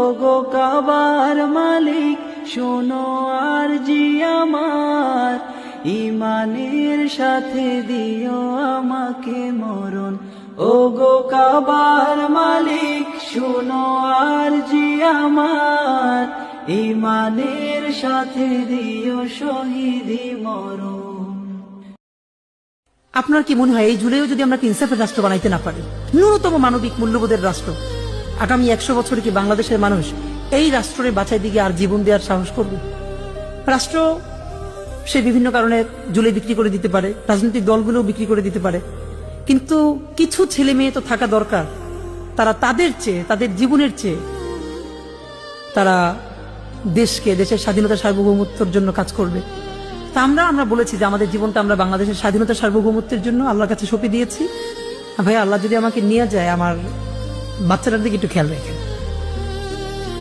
ওগো কাবার মালিক শোনো আর জি আমার, ইমানের সাথে দিও আমাকে মরণ। ওগো কাবার মালিক শোনো আর জি আমার, ইমানের সাথে দিও শহীদি মরণ। আপনার কি মনে হয় এই জুলাইও যদি আমরা ইনসাফের রাষ্ট্র বানাইতে না পারি, ন্যূনতম মানবিক মূল্যবোধের রাষ্ট্র, আগামী 100 বছরে কি বাংলাদেশের মানুষ এই রাষ্ট্রের বাঁচাই দিকে আর জীবন দেওয়ার সাহস করবে? রাষ্ট্র সে বিভিন্ন কারণে জুলাই বিক্রি করে দিতে পারে, রাজনৈতিক দলগুলো বিক্রি করে দিতে পারে, কিন্তু কিছু ছেলে মেয়ে তো থাকা দরকার, তারা তাদের চেয়ে, তাদের জীবনের চেয়ে তারা দেশকে, দেশের স্বাধীনতা সার্বভৌমত্বের জন্য কাজ করবে। তা আমরা বলেছি যে আমাদের জীবনটা আমরা বাংলাদেশের স্বাধীনতা সার্বভৌমত্বের জন্য আল্লাহর কাছে সঁপে দিয়েছি। ভাই, আল্লাহ যদি আমাকে নিয়ে যায়, আমার বাচ্চাটার দিকে একটু খেয়াল রাখেন।